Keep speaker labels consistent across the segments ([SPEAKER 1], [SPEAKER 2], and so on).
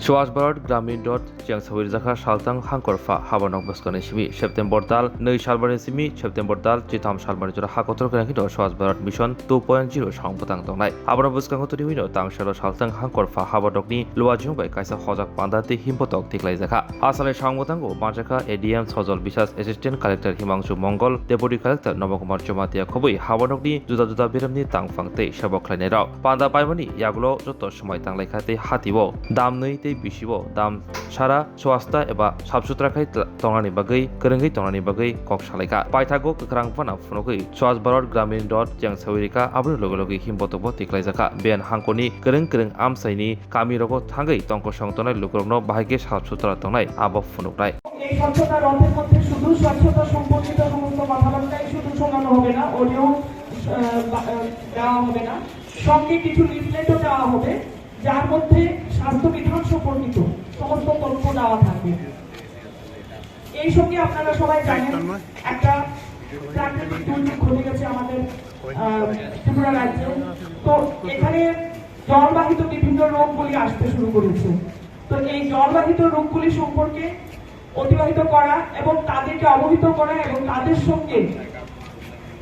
[SPEAKER 1] Schwarz Barot Gramin dot Jiang Sawir Zaka Shaltang Hankorfa Habanok Baskane Simi September Dal Nui Shalbari Simi September Dal Chitam Shalbari Jora Hakotor Kankido Schwarz Barot Mission 2.0 Shangputang Dongnai Habanok Baskango to Dimino Tang Shalo Shaltang Hankorfa Habadokni Luajung by Kaisa Hojak Pandati Himpotok Tiklai Zaka Asale Shangmutango Majaka ADM Sozol Bisas Assistant Collector Himangsu Mongol Deputy Collector Nobokumar Chomatia Kobui Habanokni Juda Juda Biramni Tang Fangte Shaboklanero Panda Paimani Yaglo Joto Shumai Tang Lekate Hatibo Dam Nui Bishibo Dam Shara Swasta Eba Sabsutrakai Tongani Bagai Kerengi Tongani Bagai Kok Shalika Paitago Kerang Pana Funoki Schwarz Barot Gramin dot Jiang Sawirika Abru Logologi Himbotobo Tiklaizaka Ben Hankoni Kereng Kereng Amsaini Kami Rogo Tangai Tongko Shongtonai Lukrogno Bahage Sabsutra Tonai Abo Funukrai
[SPEAKER 2] এই স্বচ্ছতা রথের মধ্যে শুধু স্বচ্ছতা সম্পর্কিত সমস্ত কথাবার্তাই শুধু শোনানো হবে না, অডিও দেওয়া হবে না, সঙ্গে কিছু লিফলেটও দেওয়া হবে যার মধ্যে স্বাস্থ্য বিধান সম্পর্কিত সমস্ত তথ্য দেওয়া থাকবে। এই সঙ্গে আপনারা সবাই জানেন একটা প্রাকৃতিক দুর্যোগ ঘটে গেছে আমাদের ত্রিপুরা রাজ্যে। তো এখানে জলবাহিত বিভিন্ন রোগগুলি আসতে শুরু করেছে। তো এই জলবাহিত রোগগুলি সম্পর্কে অতিবাহিত করা এবং তাদেরকে অবহিত করা এবং তাদের সঙ্গে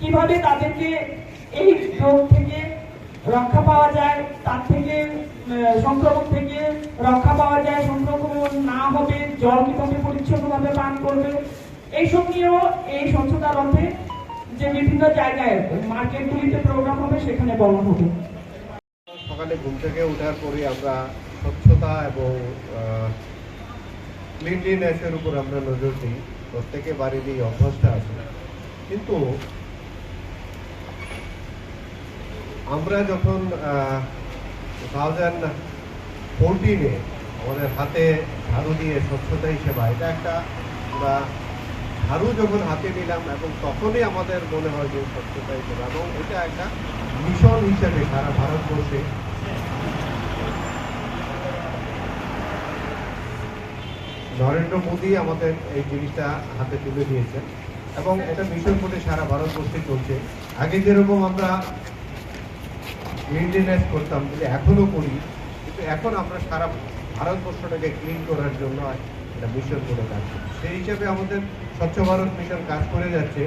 [SPEAKER 2] কিভাবে তাদেরকে এই রোগ থেকে রক্ষা পাওয়া যায়, তার থেকে সংক্রমণ থেকে রক্ষা পাওয়া যায়, সংক্রমণ না হবে, জল কিভাবে পরিচ্ছন্নভাবে পান করবে, এইসব নিয়েও এই স্বচ্ছতা রথে যে বিভিন্ন জায়গায় মার্কেটগুলিতে প্রোগ্রাম হবে সেখানে বলা হবে।
[SPEAKER 3] সকালে ঘুম থেকে ওঠার পরে আমরা স্বচ্ছতা এবং ক্লিনলিনেসের উপর আমরা নজর দিই। প্রত্যেকে বাড়ির এই অভ্যাসটা আছে, কিন্তু আমরা যখন 2014-এ আমাদের হাতে ঝাড়ু দিয়ে স্বচ্ছতাই সেবা, এটা একটা আমরা ঝাড়ু যখন হাতে নিলাম এবং তখনই আমাদের মনে হয় যে স্বচ্ছতাই সেবা, এবং এটা একটা মিশন হিসেবে সারা ভারতবর্ষে নরেন্দ্র মোদী আমাদের এই জিনিসটা হাতে তুলে দিয়েছেন এবং এটা মিশন করে সারা ভারতবর্ষে চলছে। আগে যেরকম আমরা ক্লিনলিনেস করতাম, যদি এখনো করি, কিন্তু এখন আমরা সারা ভারতবর্ষটাকে ক্লিন করার জন্য এটা মিশন করে কাজ করি। সেই হিসাবে আমাদের স্বচ্ছ ভারত মিশন কাজ করে যাচ্ছে।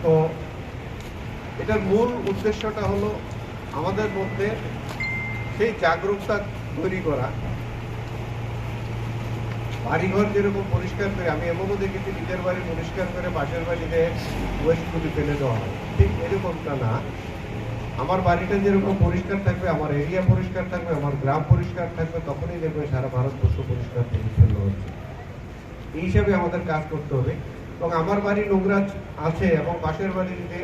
[SPEAKER 3] তো এটার মূল উদ্দেশ্যটা হলো আমাদের মধ্যে সেই জাগরুকতা তৈরি করা। বাড়িঘর যেরকম পরিষ্কার করে, আমি এমনও দেখেছি নিজের বাড়ি পরিষ্কার করে পাশের বাড়িতে ওয়েস্টগুলি ফেলে দেওয়া হয়, ঠিক এরকমটা না। আমার বাড়িটা যেরকম পরিষ্কার থাকবে, আমার এরিয়া পরিষ্কার থাকবে, আমার গ্রাম পরিষ্কার থাকবে, তখনই দেখবে সারা ভারতবর্ষ পরিষ্কার পরিচ্ছন্ন হচ্ছে। এই হিসাবে আমাদের কাজ করতে হবে। এবং আমার বাড়ি নোংরা আছে এবং পাশের বাড়ি যদি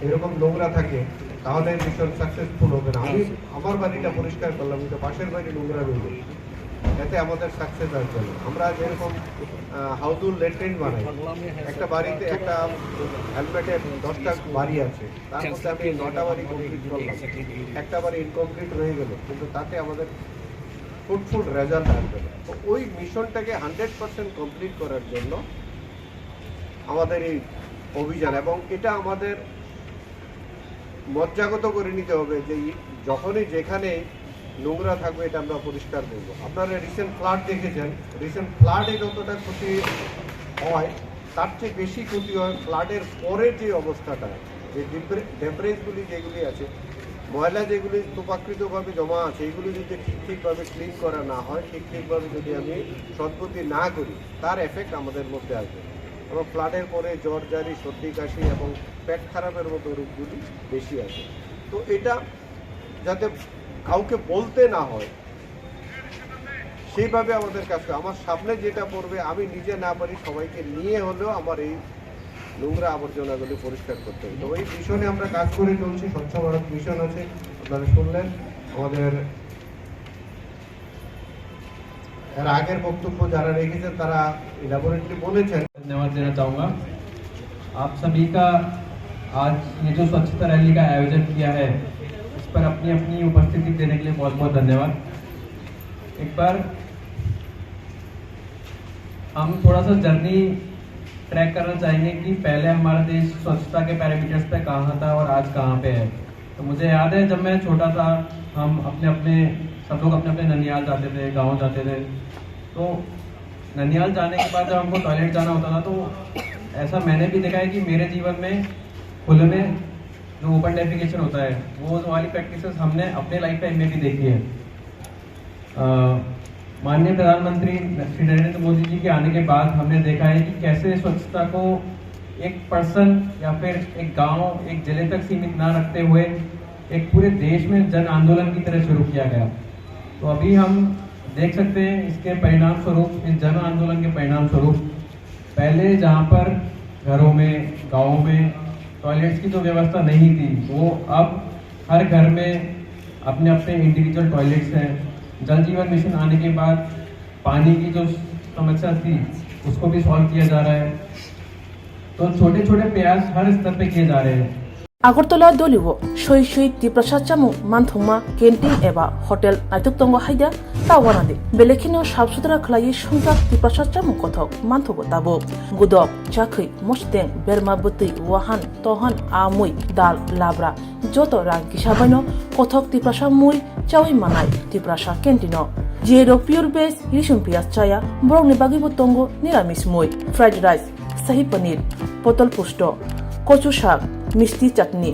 [SPEAKER 3] এরকম নোংরা থাকে তাহলে মিশন সাকসেসফুল হবে না। আমি আমার বাড়িটা পরিষ্কার করলাম, কিন্তু পাশের বাড়ি নোংরা রইল, এতে আমাদের সাকসেস আসবে না। আমরা যেরকম হাউদুল লেট্রিন বানাই, একটা বাড়িতে একটা হেলমেটে 10টা বাড়ি আছে, তার মধ্যে আমি 9টা বাড়ি কমপ্লিট করলাম, একটা বাড়ি ইনকমপ্লিট রয়ে গেল, কিন্তু তাতে আমাদের ফ্রুটফুল রেজাল্ট আসবে না। তো ওই মিশনটাকে 100% কমপ্লিট করার জন্য আমাদের এই অভিযান, এবং এটা আমাদের মজ্জাগত করে নিতে হবে যে যখনই যেখানে নোংরা থাকবে এটা আমরা পরিষ্কার করবো। আপনারা রিসেন্ট ফ্লাড দেখেছেন, রিসেন্ট ফ্লাডে যতটা ক্ষতি হয় তার চেয়ে বেশি ক্ষতি হয় ফ্লাডের পরের যে অবস্থাটা, যে ডেব্রিসগুলি যেগুলি আছে, ময়লা যেগুলি তোপাকৃতভাবে জমা আছে, এইগুলি যদি ঠিকভাবে ক্লিন করা না হয়, ঠিকভাবে যদি আমি সদ্গতি না করি, তার এফেক্ট আমাদের মধ্যে আসবে। এবং ফ্লাডের পরে জ্বর জারি, সর্দি কাশি এবং পেট খারাপের মতো রোগগুলি বেশি আসে। তো এটা যাতে কাউকে বলতে না হয় সেইভাবে আমাদের কাজ করে। আমার সামনে যেটা পড়বে আমি নিজে না পারি, সবাইকে নিয়ে হলেও আমার এই নোংরা আবর্জনাগুলি পরিষ্কার করতে হবে। তো এই মিশনে আমরা কাজ করে চলছি। স্বচ্ছ ভারত মিশন আছে, আপনারা শুনলেন। আমাদের এর আগের বক্তব্য যারা রেখেছেন তারা ইলাবোরেটলি বলেছেন।
[SPEAKER 4] धन्यवाद देना चाहूँगा आप सभी का। आज ये जो स्वच्छता रैली का आयोजन किया है, इस पर अपनी अपनी उपस्थिति देने के लिए बहुत बहुत धन्यवाद। एक बार हम थोड़ा सा जर्नी ट्रैक करना चाहेंगे कि पहले हमारा देश स्वच्छता के पैरामीटर्स पे कहाँ था और आज कहाँ पे है। तो मुझे याद है जब मैं छोटा था हम अपने अपने सब लोग अपने अपने ननियाल जाते थे, गांव जाते थे। तो ननियाल जाने के बाद जब हमको टॉयलेट जाना होता था तो ऐसा मैंने भी देखा है कि मेरे जीवन में खुले में जो ओपन डेफिकेशन होता है वो वाली प्रैक्टिसेस हमने अपने लाइफ टाइम में भी देखी है। माननीय प्रधानमंत्री श्री नरेंद्र मोदी जी के आने के बाद हमने देखा है कि कैसे स्वच्छता को एक पर्सन या फिर एक गांव, एक जिले तक सीमित ना रखते हुए एक पूरे देश में जन आंदोलन की तरह शुरू किया गया। तो अभी हम देख सकते हैं इसके परिणाम स्वरूप, इस जन आंदोलन के परिणाम स्वरूप, पहले जहाँ पर घरों में, गाँवों में टॉयलेट्स की जो व्यवस्था नहीं थी वो अब हर घर में अपने अपने इंडिविजुअल टॉयलेट्स हैं। जल जीवन मिशन आने के बाद पानी की जो समस्या थी उसको भी सॉल्व किया जा रहा है। तो छोटे छोटे प्रयास हर स्तर पे किए जा रहे हैं।
[SPEAKER 5] আগরতলা দলিও সই সই টিপ্রসাদ চামু মানথংমা ক্যান্টিন এবা হোটেল নাইতুকতঙ্গ হাইদা তাওয়ানাদে বেলেখিনো সাফ সুতরা খলাই সংজা টিপ্রসাদ চামু কথক মানথগো তাবো গুদক চাখৈ মস্তেং বেরমা বতৈ ওয়াহান তহান আমুই দাল লাব্রা যত রাং কিসাবাইনো কথক টিপ্রসাদ মুই চাওই মানাই টিপ্রসাদ ক্যান্টিনো জিরো পিওর বেস রিসুম পিয়াজ চায়া বরংনি বাগিবো তঙ্গ নিরামিষ মুই ফ্রাইড রাইস শাহী পনির পটল পুষ্ট কচু শাক মিষ্টি চাটনি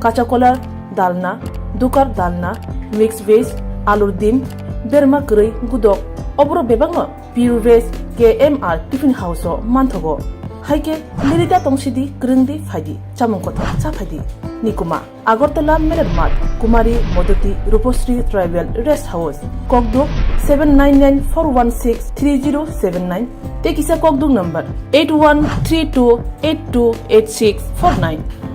[SPEAKER 5] কাঁচা কলার ডালনা দুকার ডালনা মিক্স ভেজ আলুর ডিম বেরমা গৈ গুদক অবর বেবাং pure veg KMR tiffin house মানথগো হাইকে লিরিদা তংসিদি গ্রিংদি ফাইদি চামুং কথা চাফাইদি নিকুমা আগরতলা মেলের মাঠ কুমারী মদতি রূপশ্রী ট্রাইবেল রেস্ট হাউস ককদুক 7994163079 টেকিসা ককদুক নাম্বার 8132828649